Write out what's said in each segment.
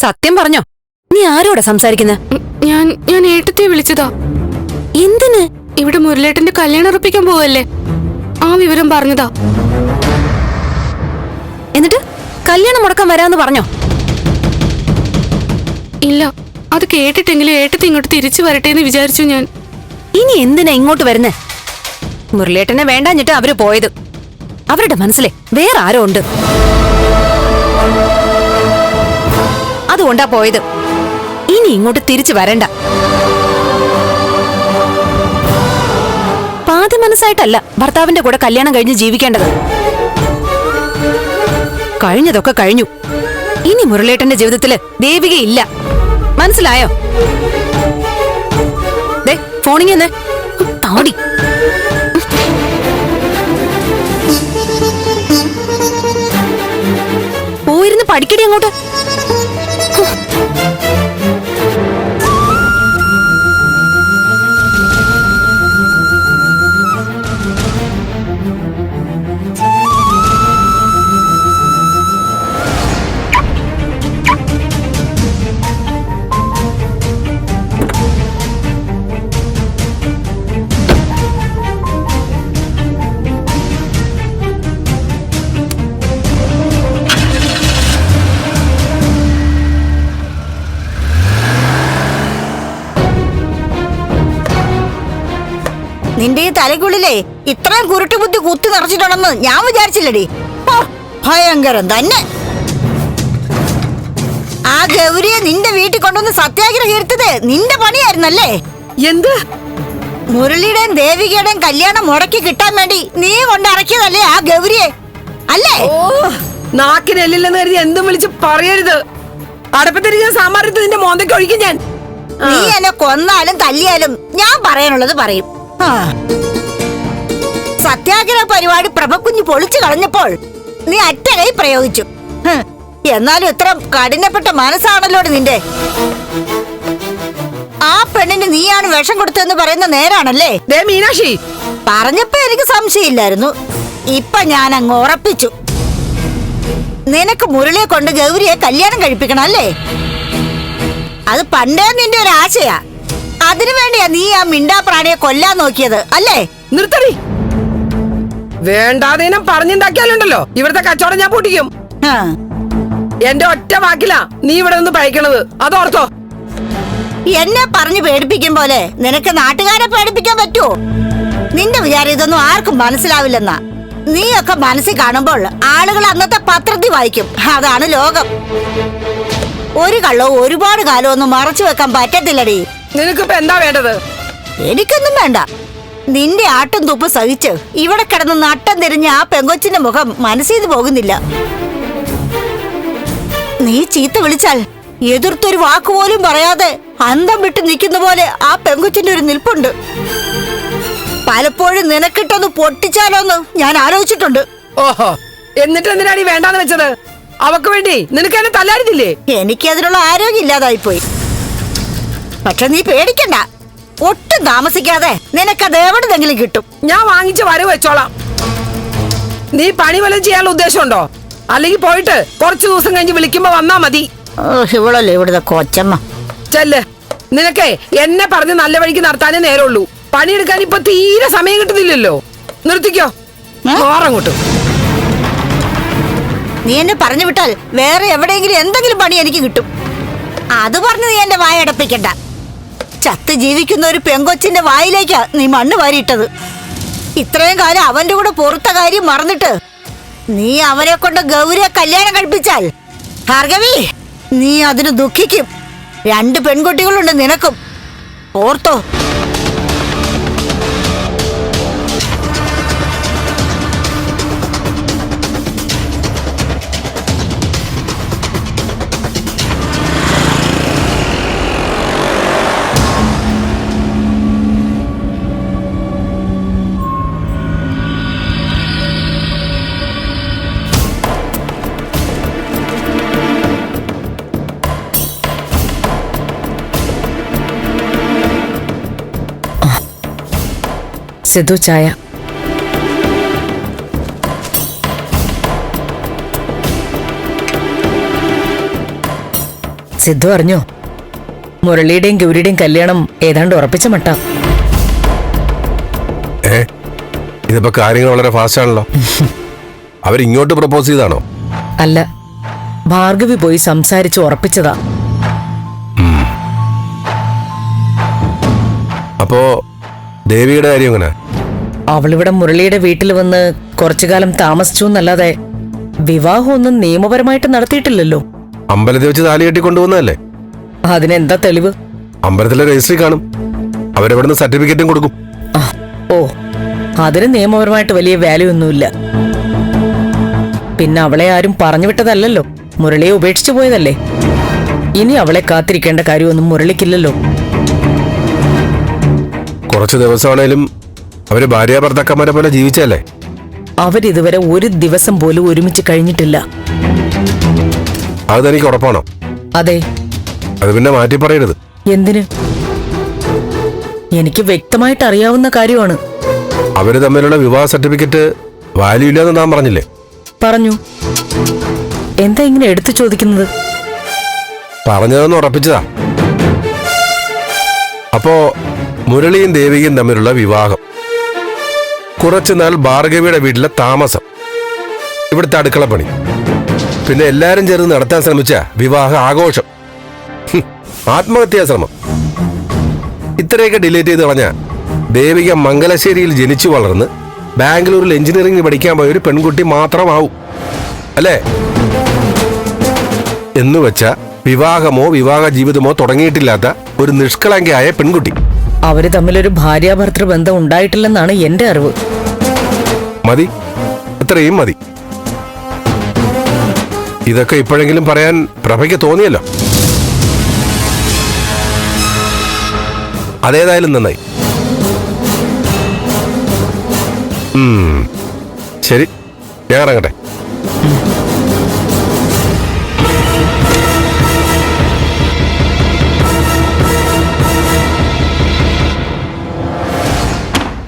സത്യം പറഞ്ഞോ? നീ ആരോടാ സംസാരിക്കുന്നത്? ഞാൻ ഏട്ടത്തെ വിളിച്ചതാ. എന്തിന്? ഇവിടെ മുരളേട്ടന്റെ കല്യാണം ഉറപ്പിക്കാൻ പോവല്ലേ, ആ വിവരം പറഞ്ഞതാ. എന്നിട്ട് കല്യാണം മുടക്കാൻ വരാന്ന് പറഞ്ഞോ? ഇല്ല, അത് കേട്ടിട്ടെങ്കിലും ഏട്ടത്തെ ഇങ്ങോട്ട് തിരിച്ചു വരട്ടെ എന്ന് വിചാരിച്ചു ഞാൻ. ഇനി എന്തിനാ ഇങ്ങോട്ട് വരുന്നേ? മുരളേട്ടനെ വേണ്ടാഞ്ഞിട്ട് അവര് പോയത്. അവരുടെ മനസ്സിലെ വേറെ ആരോ ഉണ്ട്, അതുകൊണ്ടാ പോയത്. ഇനി ഇങ്ങോട്ട് തിരിച്ചു വരണ്ട. പാതി മനസ്സായിട്ടല്ല ഭർത്താവിന്റെ കൂടെ കല്യാണം കഴിഞ്ഞ് ജീവിക്കേണ്ടത്. കഴിഞ്ഞതൊക്കെ കഴിഞ്ഞു. ഇനി മുരളേട്ടന്റെ ജീവിതത്തില് ദേവികയില്ല. മനസ്സിലായോ? ദേ ഫോണിങ്ങെന്ന് താടി. പോയിരുന്ന് പഠിക്കടി അങ്ങോട്ട്. നിന്റെ ഈ തലയ്ക്കുള്ളിലേ ഇത്രയും കുരുട്ടുബുദ്ധി കുത്തി നിറച്ചിട്ടുണ്ടെന്ന് ഞാൻ വിചാരിച്ചില്ലടി. ഭയങ്കരം തന്നെ. ആ ഗൗരിയെ നിന്റെ വീട്ടിൽ കൊണ്ടുവന്ന് സത്യാഗ്രഹം എടുത്തത് നിന്റെ പണിയായിരുന്നല്ലേ? എന്ത്? മുരളിയുടെയും ദേവികയുടെയും കല്യാണം മുടക്കി കിട്ടാൻ വേണ്ടി നീ കൊണ്ടിറക്കിയതല്ലേ ആ ഗൗരിയെ, അല്ലേ? ഓ, നാക്കിനെല്ലില്ലെന്ന് കരുതി എന്തും വിളിച്ച് പറയരുത്. അടപ്പത്തിരിക്കുന്ന സാമ്പാറിട്ട് നിന്റെ മോന്തയ്ക്ക് ഒഴിക്കും ഞാൻ. നീ എന്നെ കൊന്നാലും തല്ലിയാലും ഞാൻ പറയാനുള്ളത് പറയും. സത്യാഗ്രഹ പരിപാടി പ്രഭക്കുഞ്ഞ് പൊളിച്ചു കളഞ്ഞപ്പോൾ നീ അറ്റ കൈ പ്രയോഗിച്ചു. എന്നാലും ഇത്ര കഠിനപ്പെട്ട മനസ്സാണല്ലോ നിന്റെ. ആ പെണ്ണിന് നീയാണ് വിഷം കൊടുത്തതെന്ന് പറയുന്ന നേരാണല്ലേ? ദേ മീനാക്ഷി, പറഞ്ഞപ്പോ എനിക്ക് സംശയമില്ലായിരുന്നു. ഇപ്പൊ ഞാൻ അങ്ങ് ഉറപ്പിച്ചു. നിനക്ക് മുരളിയെ കൊണ്ട് ഗൗരിയെ കല്യാണം കഴിപ്പിക്കണം അല്ലേ? അത് പണ്ടേ നിന്റെ ഒരു ആശയാ. അതിനുവേണ്ടിയാ നീ ആ മിണ്ടാ പ്രാണിയെ കൊല്ലാൻ നോക്കിയത് അല്ലേ? നിർത്തടി. വേണ്ടാതീനം പറഞ്ഞുണ്ടാക്കിയാലുണ്ടല്ലോ ഇവിടുത്തെ കച്ചവടം ഞാൻ പൂട്ടിക്കും. എന്റെ ഒറ്റ വാക്കിലാ നീ ഇവിടെ നിന്ന് പയക്കണത്, അതോർത്തോ. എന്നെ പറഞ്ഞു പേടിപ്പിക്കും പോലെ നിനക്ക് നാട്ടുകാരെ പേടിപ്പിക്കാൻ പറ്റുമോ? നിന്റെ വിചാരം ഇതൊന്നും ആർക്കും മനസ്സിലാവില്ലെന്നാ. നീയൊക്കെ മനസ്സിൽ കാണുമ്പോൾ ആളുകൾ അന്നത്തെ പത്രത്തിൽ വായിക്കും. അതാണ് ലോകം. ഒരു കള്ളവും ഒരുപാട് കാലമൊന്നും മറച്ചു വെക്കാൻ പറ്റത്തില്ലടി. നിനക്കിപ്പോ എന്താ വേണ്ടത്? എനിക്കൊന്നും വേണ്ട. നിന്റെ ആട്ടും തുപ്പ് സഹിച്ച് ഇവിടെ കിടന്ന് നട്ടം തിരിഞ്ഞ ആ പെങ്കൊച്ചിന്റെ മുഖം മനസ്സിന്ന് പോകുന്നില്ല. നീ ചീത്ത വിളിച്ചാൽ എതിർത്തൊരു വാക്കുപോലും പറയാതെ അന്തം വിട്ട് നിൽക്കുന്ന പോലെ ആ പെങ്കൊച്ചിന്റെ ഒരു നിൽപ്പുണ്ട്. പലപ്പോഴും നിനക്കിട്ടൊന്ന് പൊട്ടിച്ചാലോന്ന് ഞാൻ ആലോചിച്ചിട്ടുണ്ട്. ഓഹോ, എന്നിട്ട് എന്തിനാണ് ഈ വേണ്ടാന്ന് വെച്ചത്? അവക്ക് വേണ്ടി നിനക്ക് എന്നെ തല്ലായിരുന്നില്ലേ? എനിക്കതിനുള്ള ആരോഗ്യം ഇല്ലാതായിപ്പോയി. പക്ഷെ നീ പേടിക്കണ്ട, ഒട്ടും താമസിക്കാതെ നിനക്കത് എവിടെന്നെങ്കിലും കിട്ടും. ഞാൻ വാങ്ങിച്ച് വരവ് വെച്ചോളാം. നീ പണി വല്ലതും ചെയ്യാനുള്ള ഉദ്ദേശമുണ്ടോ? അല്ലെങ്കിൽ പോയിട്ട് കുറച്ചു ദിവസം കഴിഞ്ഞ് വിളിക്കുമ്പോ വന്നാ മതി. ഇവളല്ലേ ഇവിടുത്തെ കൊച്ചമ്മ. ചെല്ല്. നിനക്കേ എന്നെ പറഞ്ഞ് നല്ല വഴിക്ക് നടത്താനേ നേരമുള്ളൂ. പണിയെടുക്കാൻ ഇപ്പൊ തീരെ സമയം കിട്ടുന്നില്ലല്ലോ. നിർത്തിക്കോ, മാറങ്ങോട്ട്. നീ എന്നെ പറഞ്ഞു വിട്ടാൽ വേറെ എവിടെയെങ്കിലും എന്തെങ്കിലും പണി എനിക്ക് കിട്ടും. അത് പറഞ്ഞ് നീ എന്റെ വായ അടപ്പിക്കണ്ട. ചത്ത് ജീവിക്കുന്ന ഒരു പെങ്കൊച്ചിന്റെ വായിലേക്കാ നീ മണ്ണ് വാരിയിട്ടത്. ഇത്രയും കാലം അവന്റെ കൂടെ പുറത്ത കാര്യം മറന്നിട്ട് നീ അവനെ കൊണ്ട് ഗൗരിയെ കല്യാണം കഴിപ്പിച്ചാൽ ഭാർഗവി, നീ അതിന് ദുഃഖിക്കും. 2 പെൺകുട്ടികളുണ്ട് നിനക്കും, ഓർത്തോ. സിദ്ധു ചായ. സിദ്ധു അറിഞ്ഞോ? മുരളിയുടെയും ഗൗരിയുടെയും കല്യാണം ഏതാണ്ട് ഉറപ്പിച്ച മട്ട. ഇതിപ്പോ കാര്യങ്ങൾ വളരെ ഫാസ്റ്റ് ആണല്ലോ. അവരിങ്ങോട്ട് പ്രപ്പോസ് ചെയ്താണോ? അല്ല, ഭാർഗവി പോയി സംസാരിച്ച് ഉറപ്പിച്ചതാ. അപ്പോ ദേവിയുടെ കാര്യം എങ്ങനെ? അവളിവിടെ മുരളിയുടെ വീട്ടിൽ വന്ന് കുറച്ചു കാലം താമസിച്ചു എന്നല്ലാതെ വിവാഹമൊന്നും നിയമപരമായിട്ട് നടത്തിയിട്ടില്ലല്ലോ. അമ്പലത്തിൽ വെച്ച് താലി കെട്ടി കൊണ്ടുപോകുന്നതല്ലേ? അതിനെന്താ തെളിവ്? അമ്പലത്തിലെ രജിസ്ട്രി കാണും. അവരെവിടുന്ന് സർട്ടിഫിക്കറ്റും കൊടുക്കും. ഓ, അതിന് നിയമപരമായിട്ട് വലിയ വാല്യൂ ഒന്നുമില്ല. പിന്നെ അവളെ ആരും പറഞ്ഞു വിട്ടതല്ലല്ലോ, മുരളിയെ ഉപേക്ഷിച്ചു പോയതല്ലേ. ഇനി അവളെ കാത്തിരിക്കേണ്ട കാര്യമൊന്നും മുരളിക്കില്ലല്ലോ. കുറച്ചു ദിവസമാണേലും അവര് ഭാര്യ ഭർത്താക്കന്മാരെ പോലെ ജീവിച്ചല്ലേ? അവരിതുവരെ ഒരു ദിവസം പോലും ഒരുമിച്ച് കഴിഞ്ഞിട്ടില്ല. അത് തനിക്ക് ഉറപ്പാണോ? അതെ. അത് പിന്നെ മാറ്റി പറയരുത്. എന്തിന്? എനിക്ക് വ്യക്തമായിട്ട് അറിയാവുന്ന കാര്യമാണ്. അവര് തമ്മിലുള്ള വിവാഹ സർട്ടിഫിക്കറ്റ് വാല്യൂ ഇല്ലെന്ന് നാം പറഞ്ഞില്ലേ? പറഞ്ഞു. എന്താ ഇങ്ങനെ എടുത്തു ചോദിക്കുന്നത്? പറഞ്ഞതെന്ന് ഉറപ്പിച്ചതാ. അപ്പോ മുരളിയും ദേവികയും തമ്മിലുള്ള വിവാഹം, കുറച്ചുനാൾ ഭാർഗവിയുടെ വീട്ടിലെ താമസം, ഇവിടുത്തെ അടുക്കളപ്പണി, പിന്നെ എല്ലാരും ചേർന്ന് നടത്താൻ ശ്രമിച്ച വിവാഹ ആഘോഷം, ആത്മഹത്യാ ശ്രമം, ഇത്രയൊക്കെ ഡിലീറ്റ് ചെയ്ത് കളഞ്ഞ ദേവിക മംഗലശ്ശേരിയിൽ ജനിച്ചു വളർന്ന് ബാംഗ്ലൂരിൽ എഞ്ചിനീയറിംഗ് പഠിക്കാൻ പോയ ഒരു പെൺകുട്ടി മാത്രമാവും അല്ലേ? എന്നുവെച്ച വിവാഹമോ വിവാഹ ജീവിതമോ തുടങ്ങിയിട്ടില്ലാത്ത ഒരു നിഷ്കളങ്കയായ പെൺകുട്ടി. അവര് തമ്മിലൊരു ഭാര്യാഭർത്തൃ ബന്ധം ഉണ്ടായിട്ടില്ലെന്നാണ് എന്റെ അറിവ്. മതി, അത്രയും മതി. ഇതൊക്കെ ഇപ്പോഴെങ്കിലും പറയാൻ പ്രഭയ്ക്ക് തോന്നിയല്ലോ. അതേതായാലും നന്നായി. ശരി, ഞാൻ ഇറങ്ങട്ടെ.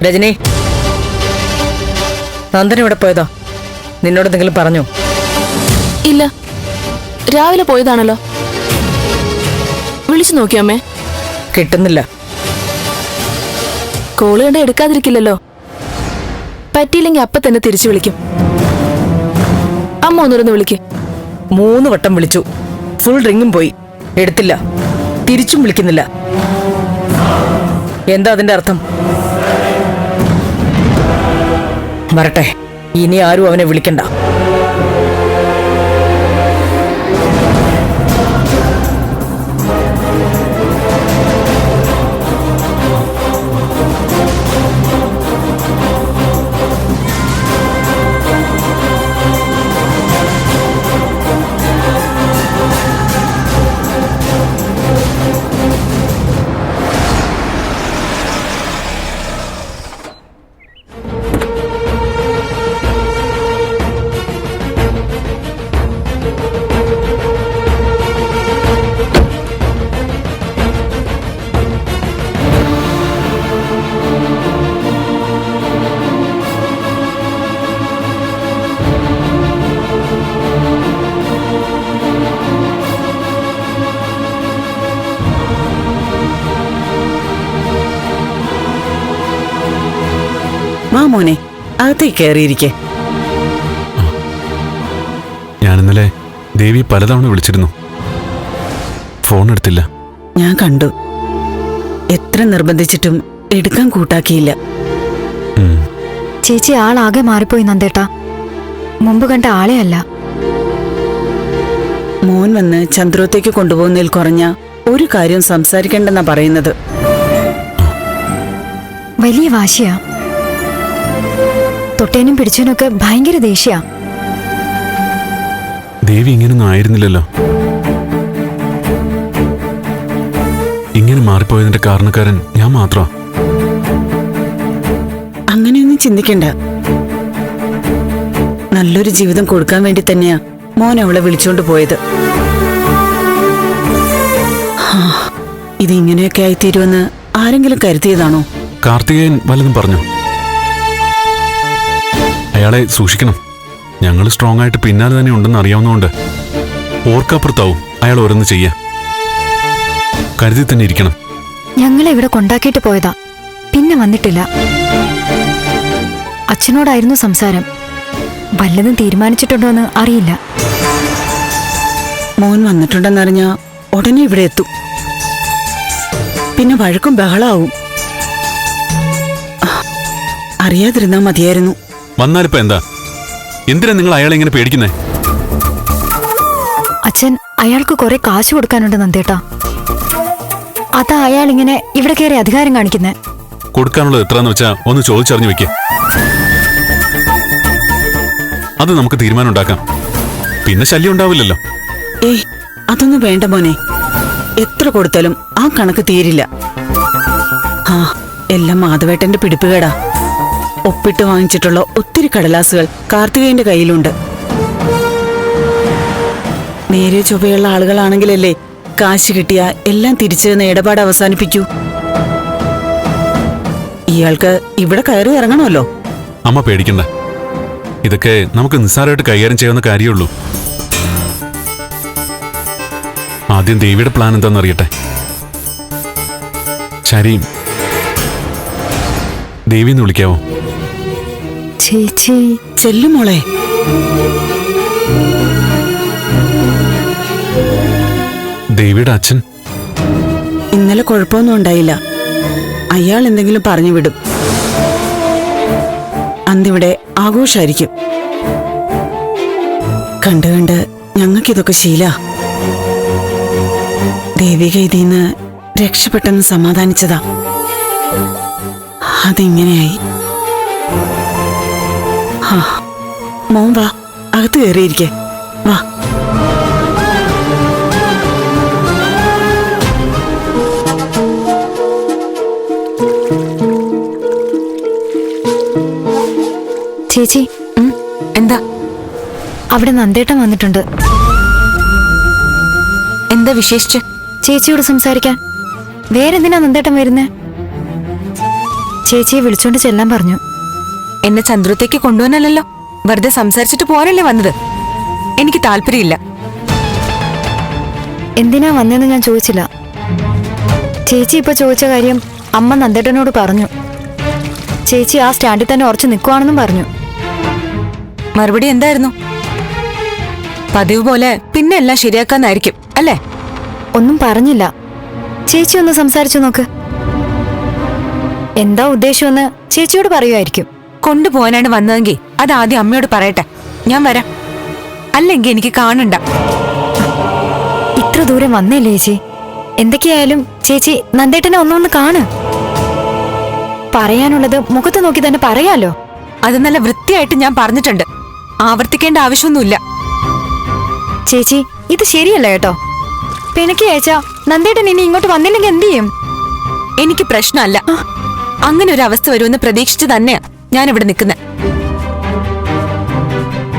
രജനി, നന്ദൻ ഇവിടെ പോയതാ? നിന്നോട് എന്തെങ്കിലും പറഞ്ഞോ? ഇല്ല, രാവിലെ പോയതാണല്ലോ. വിളിച്ചു നോക്കിയമ്മേ. കിട്ടുന്നില്ല. കോള് കണ്ട എടുക്കാതിരിക്കില്ലല്ലോ. പറ്റിയില്ലെങ്കിൽ അപ്പൊ തന്നെ തിരിച്ചു വിളിക്കും. അമ്മ ഒന്നുകൂടെ വിളിക്ക്. 3 വട്ടം വിളിച്ചു, ഫുൾ റിങ്ങും പോയി. എടുത്തില്ല, തിരിച്ചും വിളിക്കുന്നില്ല. എന്താ അതിന്റെ അർത്ഥം? വരട്ടെ, ഇനി ആരും അവനെ വിളിക്കണ്ട. മോനെ, അകത്തേക്ക് കയറിയിരിക്കെ. ഞാനിന്നലെ ദേവി പലതവണ വിളിച്ചിരുന്നു, ഫോൺ എടുത്തില്ല. ഞാൻ കണ്ടു. എത്ര നിർബന്ധിച്ചിട്ടും എടുക്കാൻ കൂട്ടാക്കിയില്ല. ചേച്ചി ആളാകെ മാറിപ്പോയി നന്ദേട്ടാ. മുമ്പ് കണ്ട ആളെ അല്ല. മോൻ വന്ന് ചന്ദ്രോത്തേക്ക് കൊണ്ടുപോകുന്നതിൽ കുറഞ്ഞ ഒരു കാര്യം സംസാരിക്കണ്ടെന്നാ പറയുന്നത്. വലിയ വാശിയാ. തൊട്ടേനും പിടിച്ചേനൊക്കെ ഭയങ്കര ദേഷ്യ. ദേവി ഇങ്ങനൊന്നും ആയിരുന്നില്ലല്ലോ. ഇങ്ങനെ മാറിപ്പോയതിന്റെ കാരണക്കാരൻ ഞാൻ മാത്രമാ. അങ്ങനെയൊന്നും ചിന്തിക്കണ്ട. നല്ലൊരു ജീവിതം കൊടുക്കാൻ വേണ്ടി തന്നെയാ മോൻ അവളെ വിളിച്ചോണ്ട് പോയത്. ഇത് ഇങ്ങനെയൊക്കെ ആയിത്തീരുമെന്ന് ആരെങ്കിലും കരുതിയതാണോ? കാർത്തികേയൻ വല്ലതും പറഞ്ഞു? അയാളെ സൂക്ഷിക്കണം. ഞങ്ങൾ സ്ട്രോങ് ആയിട്ട് പിന്നാലെ തന്നെ ഉണ്ടെന്ന് അറിയാവുന്നതുകൊണ്ട് ഓർക്കപ്പുറത്താവും അയാൾ ഓരോന്ന് ചെയ്യാ. കരുതി തന്നെ ഇരിക്കണം. ഞങ്ങളെ ഇവിടെ കൊണ്ടാക്കിയിട്ട് പോയതാ, പിന്നെ വന്നിട്ടില്ല. അച്ഛനോടായിരുന്നു സംസാരം. വല്ലതും തീരുമാനിച്ചിട്ടുണ്ടോന്ന് അറിയില്ല. മോൻ വന്നിട്ടുണ്ടെന്നറിഞ്ഞ ഉടനെ ഇവിടെ എത്തും. പിന്നെ വഴക്കും ബഹളാവും. അറിയാതിരുന്നാ മതിയായിരുന്നു. വന്നാലിപ്പോ എന്താ? എന്തിനാ നിങ്ങൾ അയാളെ ഇങ്ങനെ പേടിക്കുന്നേ? അച്ഛൻ അയാൾക്ക് കുറെ കാശ് കൊടുക്കാനുണ്ട് നന്ദേട്ടാ. അതാ അയാൾ ഇങ്ങനെ ഇവിടെ കയറി അധികാരം കാണിക്കുന്നേ. കൊടുക്കാനുള്ളത് എത്രയെന്ന് വെച്ചാ ഒന്ന് ചോദിച്ചറിഞ്ഞു വെക്കേ. അത് നമുക്ക് തീരുമാനം ഉണ്ടാക്കാം. പിന്നെ ശല്യം ഉണ്ടാവില്ലല്ലോ. ഏയ്, അതൊന്നും വേണ്ട മോനെ. എത്ര കൊടുത്താലും ആ കണക്ക് തീരില്ല. ആ, എല്ലാം മാധവേട്ടന്റെ പിടിപ്പുകേടാ. ഒപ്പിട്ട് വാങ്ങിച്ചിട്ടുള്ള ഒത്തിരി കടലാസുകൾ കാർത്തികേയന്റെ കയ്യിലുണ്ട്. നേരെ ചൊവ്വയുള്ള ആളുകളാണെങ്കിലല്ലേ കാശ് കിട്ടിയ എല്ലാം തിരിച്ചു ഇടപാട് അവസാനിപ്പിക്കൂ. ഇയാൾക്ക് ഇവിടെ കയറി ഇറങ്ങണമല്ലോ. അമ്മ പേടിക്കണ്ട. ഇതൊക്കെ നമുക്ക് നിസ്സാരമായിട്ട് കൈകാര്യം ചെയ്യാവുന്ന കാര്യമുള്ളൂ. ആദ്യം ദേവിയുടെ പ്ലാൻ എന്താണെന്നറിയട്ടെ. ശരി, ദേവിന്ന് വിളിക്കാവോ? ചേച്ചി. ചെല്ലുമോളെ. ദേവിയുടെ അച്ഛൻ ഇന്നലെ കുഴപ്പമൊന്നും ഉണ്ടായില്ല. അയാൾ എന്തെങ്കിലും പറഞ്ഞു വിടും. അന്നിവിടെ ആഘോഷായിരിക്കും. കണ്ട് കണ്ട് ഞങ്ങൾക്കിതൊക്കെ ശീല. ദേവിക ഇതിന്ന് രക്ഷപ്പെട്ടെന്ന് സമാധാനിച്ചതാ. അതിങ്ങനെയായി. മോൻ വാ, അകത്ത് കയറിയിരിക്കെ. വാ. ചേച്ചി. എന്താ? അവിടെ നന്ദേട്ടൻ വന്നിട്ടുണ്ട്. എന്താ വിശേഷിച്ച്? ചേച്ചിയോട് സംസാരിക്കാൻ. വേറെന്തിനാ നന്ദേട്ടൻ വരുന്നേ? ചേച്ചിയെ വിളിച്ചോണ്ട് ചെല്ലാൻ പറഞ്ഞു. എന്നെ ചന്ദ്രത്തേക്ക് കൊണ്ടുപോകാനല്ലോ, വെറുതെ സംസാരിച്ചിട്ട് പോകാനല്ലേ വന്നത്. എനിക്ക് താല്പര്യമില്ല. എന്തിനാ വന്നേന്ന് ഞാൻ ചോദിച്ചില്ല. ചേച്ചി ഇപ്പൊ ചോദിച്ച കാര്യം അമ്മ നന്ദേട്ടനോട് പറഞ്ഞു. ചേച്ചി ആ സ്റ്റാൻഡിൽ തന്നെ ഉറച്ചു നിൽക്കുവാണെന്നും പറഞ്ഞു. മറുപടി എന്തായിരുന്നു? പതിവ് പോലെ പിന്നെ എല്ലാം ശരിയാക്കാന്നായിരിക്കും അല്ലേ? ഒന്നും പറഞ്ഞില്ല. ചേച്ചി ഒന്ന് സംസാരിച്ചു നോക്ക്. എന്താ ഉദ്ദേശമെന്ന് ചേച്ചിയോട് പറയുമായിരിക്കും. കൊണ്ടുപോകാനാണ് വന്നതെങ്കിൽ അത് ആദ്യം അമ്മയോട് പറയട്ടെ. ഞാൻ വരാം. അല്ലെങ്കിൽ എനിക്ക് കാണണ്ട. ഇത്ര ദൂരം വന്നേല്ലേ ചേച്ചി? എന്തൊക്കെയായാലും ചേച്ചി നന്ദേട്ടനെ ഒന്നൊന്ന് കാണ്. പറയാനുള്ളത് മുഖത്ത് നോക്കി തന്നെ പറയാലോ. അത് നല്ല വൃത്തിയായിട്ട് ഞാൻ പറഞ്ഞിട്ടുണ്ട്. ആവർത്തിക്കേണ്ട ആവശ്യമൊന്നുമില്ല. ചേച്ചി ഇത് ശരിയല്ല കേട്ടോ. പിണക്കി അയച്ചാ നന്ദേട്ടൻ ഇനി ഇങ്ങോട്ട് വന്നില്ലെങ്കിൽ എന്ത് ചെയ്യും? എനിക്ക് പ്രശ്നമല്ല. അങ്ങനെ ഒരു അവസ്ഥ വരുമെന്ന് പ്രതീക്ഷിച്ച് തന്നെയാ ഞാൻ ഇവിടെ നിൽക്കുന്നത്.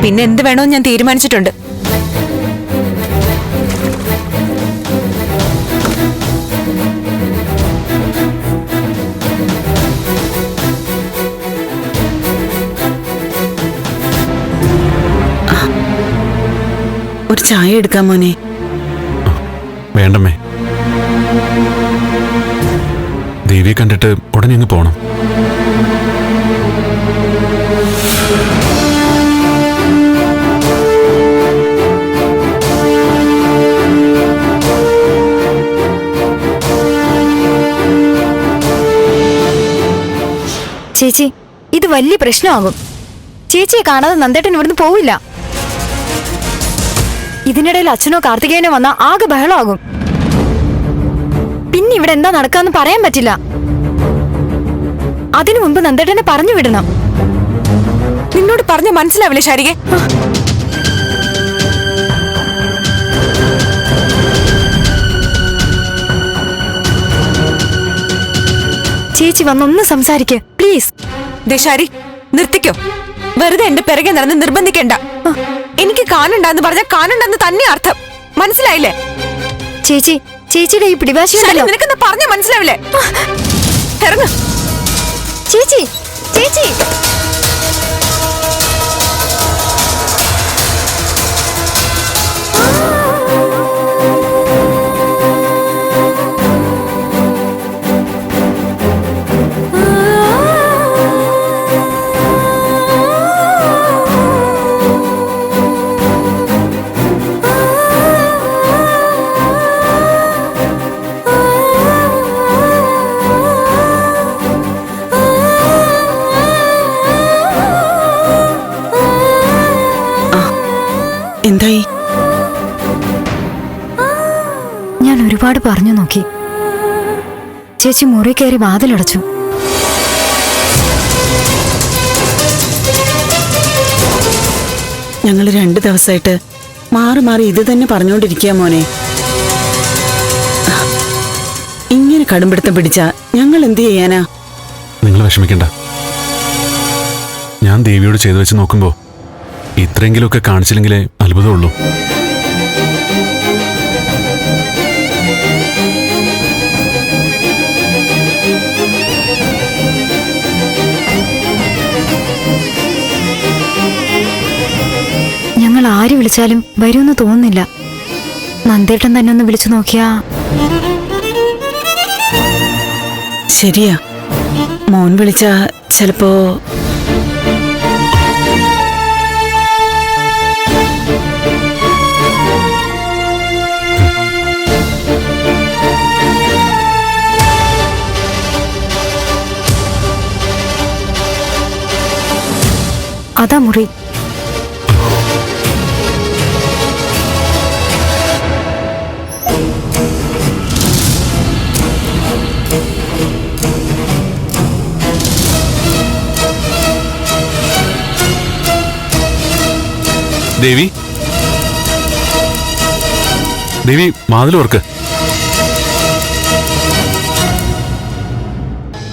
പിന്നെ എന്ത് വേണമെന്ന് ഞാൻ തീരുമാനിച്ചിട്ടുണ്ട്. ഒരു ചായ എടുക്കാം മോനെ. വേണ്ടമ്മേ. ദേവിയെ കണ്ടിട്ട് ഉടനെ അങ്ങ് പോണം. ചേച്ചി ഇത് വലിയ പ്രശ്നമാകും. ചേച്ചിയെ കാണാതെ നന്ദേട്ടൻ ഇവിടുന്ന് പോവില്ല. ഇതിനിടയിൽ അച്ഛനോ കാർത്തികേയനോ വന്നാ ആകെ ബഹളമാകും. പിന്നെ ഇവിടെ എന്താ നടക്കാന്ന് പറയാൻ പറ്റില്ല. അതിനു മുമ്പ് നന്ദേട്ടനെ പറഞ്ഞു വിടണം. നിന്നോട് പറഞ്ഞ മനസ്സിലാവില്ലേ ശാരികെ? ചേച്ചി വന്നൊന്ന് സംസാരിക്ക് പ്ലീസ്. ദേശാരി നിർത്തിക്കോ. വെറുതെ എന്റെ പിറകെ നടന്ന് നിർബന്ധിക്കണ്ട. എനിക്ക് കാണണ്ടെന്ന് പറഞ്ഞാൽ കാണണ്ടെന്ന് തന്നെ അർത്ഥം. മനസ്സിലായില്ലേ? ചേച്ചി ചേച്ചിയുടെ ഈ പിടിവാശിയുണ്ടല്ലോ. നിനക്കെന്താ പറഞ്ഞ മനസ്സിലാവില്ലേ? ഇറങ്ങ ചേച്ചി. ചേച്ചി ചേച്ചി മുറി കയറി വാതിലടച്ചു. ഞങ്ങൾ 2 ദിവസമായിട്ട് മാറി മാറി ഇത് തന്നെ പറഞ്ഞുകൊണ്ടിരിക്കുക മോനെ. ഇങ്ങനെ കടുംപിടുത്തം പിടിച്ചാ ഞങ്ങൾ എന്ത് ചെയ്യാനാ? നിങ്ങൾ വിഷമിക്കണ്ട. ഞാൻ ദേവിയോട് ചെയ്തു വെച്ച് നോക്കുമ്പോ ഇത്രയെങ്കിലുമൊക്കെ കാണിച്ചില്ലെങ്കിലേ അത്ഭുതമുള്ളൂ. ഞങ്ങൾ ആര് വിളിച്ചാലും വരുമെന്ന് തോന്നുന്നില്ല. നന്ദേട്ടൻ തന്നെ ഒന്ന് വിളിച്ചു നോക്കിയാ. ശരിയാ, മോൻ വിളിച്ചാ ചിലപ്പോ. അതാ മുറി. ദേവി, ദേവി വാതിൽ ഓർക്ക്.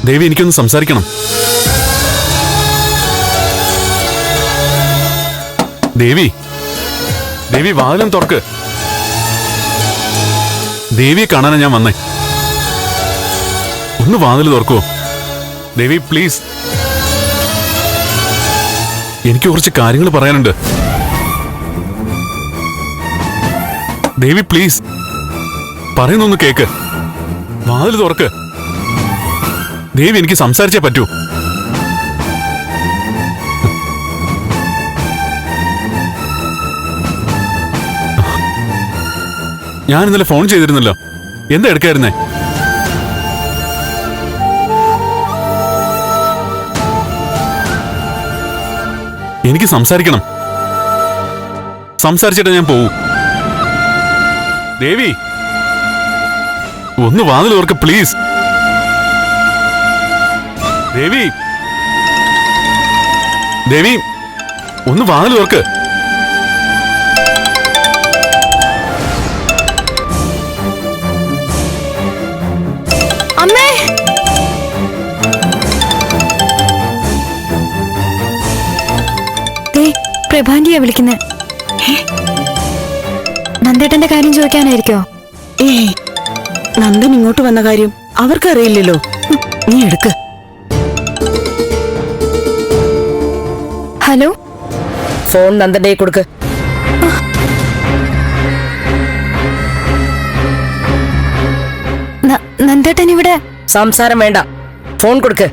ദേവി, എനിക്കൊന്ന് സംസാരിക്കണം. ദേവി, ദേവി വാതിലും തുറക്ക്. ദേവിയെ കാണാനാ ഞാൻ വന്നേ. ഒന്ന് വാതിൽ തുറക്കുവോ ദേവി, പ്ലീസ്. എനിക്ക് കുറച്ച് കാര്യങ്ങൾ പറയാനുണ്ട്. ദേവി പ്ലീസ്, പറയുന്നൊന്ന് കേക്ക്. വാതിൽ തുറക്ക് ദേവി, എനിക്ക് സംസാരിച്ചേ പറ്റൂ. ഞാൻ ഇന്നലെ ഫോൺ ചെയ്തിരുന്നല്ലോ, എന്താ എടുക്കായിരുന്നേ? എനിക്ക് സംസാരിക്കണം. സംസാരിച്ചിട്ട് ഞാൻ പോവൂ. ദേവി, ഒന്ന് വാതിൽ ഓർക്ക് പ്ലീസ്. ദേവി, ദേവി ഒന്ന് വാതിൽ ഓർക്ക്. അമ്മേ, പ്രഭാന്റിയാ വിളിക്കുന്നേ. നന്ദേട്ടന്റെ കാര്യം ചോദിക്കാനായിരിക്കോ? ഏയ്, നന്ദൻ ഇങ്ങോട്ട് വന്ന കാര്യം അവർക്കറിയില്ലല്ലോ. നീ എടുക്ക്. ഹലോ, ഫോൺ നന്ദന്റെ കൊടുക്ക്. നന്ദേട്ടൻ ഇവിടെ. സംസാരം വേണ്ട, ഫോൺ കൊടുക്ക്.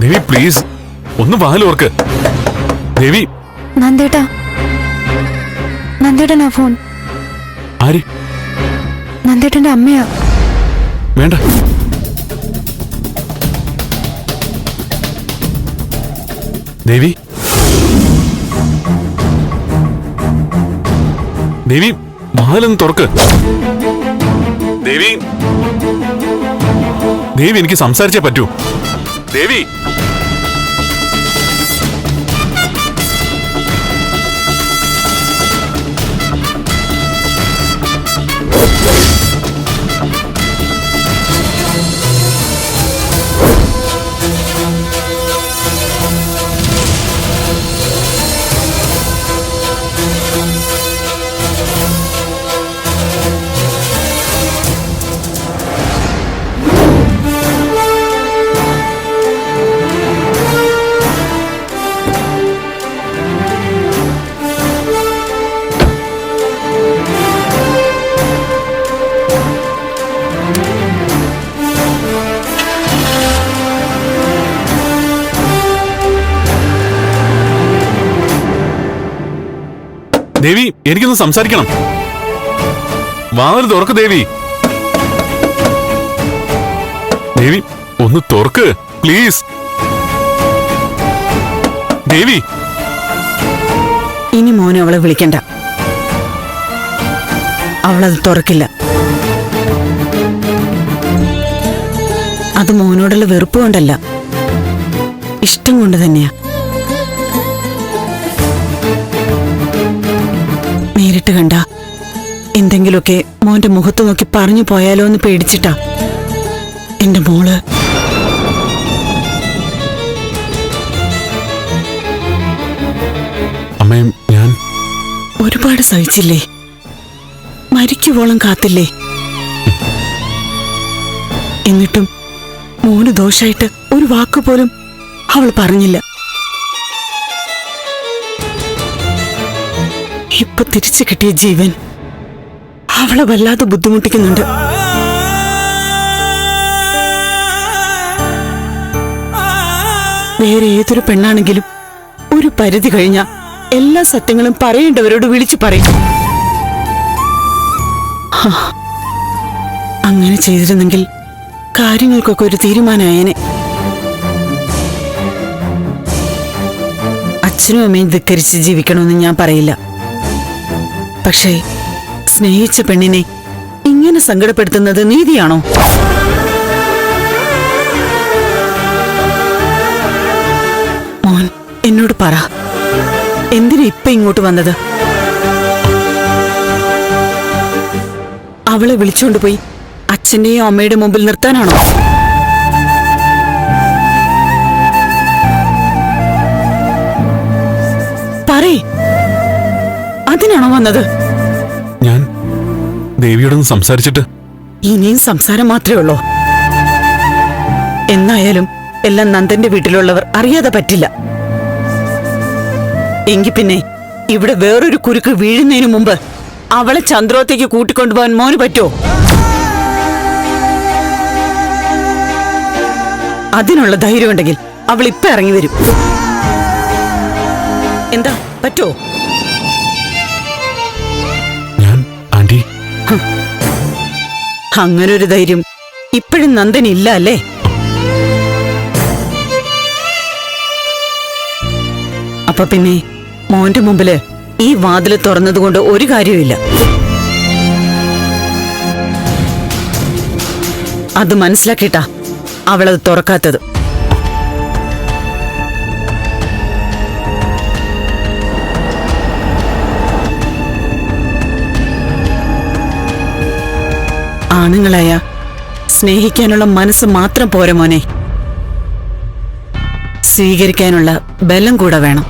ദേവി പ്ലീസ്, ഒന്ന് വാതിൽ ഓർക്ക്. ദേവി. നന്ദേട്ടാ, നന്ദേട്ടനാ ഫോൺ. ആര്? നന്ദേട്ടന്റെ അമ്മയാ. വേണ്ട. ദേവി, ദേവി വാതിലൊന്ന് തുറക്ക്. ദേവി, ദേവി എനിക്ക് സംസാരിച്ചേ പറ്റൂ. ദേവി. ദേവി, എനിക്കൊന്ന് സംസാരിക്കണം. വാതിൽ തുറക്ക് ദേവി. ദേവി ഒന്ന് തുറക്ക് പ്ലീസ്. ദേവി. ഇനി മോനെ അവളെ വിളിക്കണ്ട. അവളത് തുറക്കില്ല. അത് മോനോടുള്ള വെറുപ്പ് കൊണ്ടല്ല, ഇഷ്ടം കൊണ്ട് തന്നെയാ. നേരിട്ട് കണ്ട എന്തെങ്കിലുമൊക്കെ മോന്റെ മുഖത്ത് നോക്കി പറഞ്ഞു പോയാലോ എന്ന് പേടിച്ചിട്ടാ എന്റെ മോള്. അമ്മേ, ഞാൻ ഒരുപാട് സഹിച്ചില്ലേ, മരിക്കുവോളം കാത്തില്ലേ. എന്നിട്ടും മോന് ദോഷായിട്ട് ഒരു വാക്കുപോലും അവൾ പറഞ്ഞില്ല. ഇപ്പൊ തിരിച്ചു കിട്ടിയ ജീവൻ അവളെ വല്ലാതെ ബുദ്ധിമുട്ടിക്കുന്നുണ്ട്. വേറെ ഏതൊരു പെണ്ണാണെങ്കിലും ഒരു പരിധി കഴിഞ്ഞ എല്ലാ സത്യങ്ങളും പറയേണ്ടവരോട് വിളിച്ചു പറയും. അങ്ങനെ ചെയ്തിരുന്നെങ്കിൽ കാര്യങ്ങൾക്കൊക്കെ ഒരു തീരുമാനമായേനെ. അച്ഛനും അമ്മയും ധിക്കരിച്ച് ജീവിക്കണമെന്ന് ഞാൻ പറയില്ല. പക്ഷേ സ്നേഹിച്ച പെണ്ണിനെ ഇങ്ങനെ സങ്കടപ്പെടുത്തുന്നത് നീതിയാണോ? മോൻ എന്നോട് പറ, എന്തിനാ ഇപ്പൊ ഇങ്ങോട്ട് വന്നത്? അവളെ വിളിച്ചോണ്ട് പോയി അച്ഛന്റെയും അമ്മയുടെ മുമ്പിൽ നിർത്താനാണോ? പറയേ, അതിനാണോ വന്നത്? ഞാൻ ദേവിയോടൊന്ന് സംസാരിച്ചിട്ട്. ഇനിയും സംസാരം മാത്രമേ ഉള്ളൂ. എന്നായാലും എല്ലാം നന്ദന്റെ വീട്ടിലുള്ളവർ അറിയാതെ പറ്റില്ല. എങ്കിൽ പിന്നെ ഇവിടെ വേറൊരു കുരുക്ക് വീഴുന്നതിന് മുമ്പ് അവളെ ചന്ദ്രോത്തേക്ക് കൂട്ടിക്കൊണ്ടുപോകാൻ മോന് പറ്റുമോ? അതിനുള്ള ധൈര്യം ഉണ്ടെങ്കിൽ അവൾ ഇപ്പൊ ഇറങ്ങി വരും. എന്താ, പറ്റുമോ? ഞാൻ ആന്റി, അങ്ങനൊരു ധൈര്യം ഇപ്പോഴും നന്ദനില്ല അല്ലേ? അപ്പൊ പിന്നെ മോന്റെ മുമ്പില് ഈ വാതില് തുറന്നതുകൊണ്ട് ഒരു കാര്യമില്ല. അത് മനസ്സിലാക്കിയിട്ടാ അവളത് തുറക്കാത്തത്. ആണുങ്ങളായ സ്നേഹിക്കാനുള്ള മനസ്സ് മാത്രം പോരാ മോനെ, സ്വീകരിക്കാനുള്ള ബലം കൂടെ വേണം.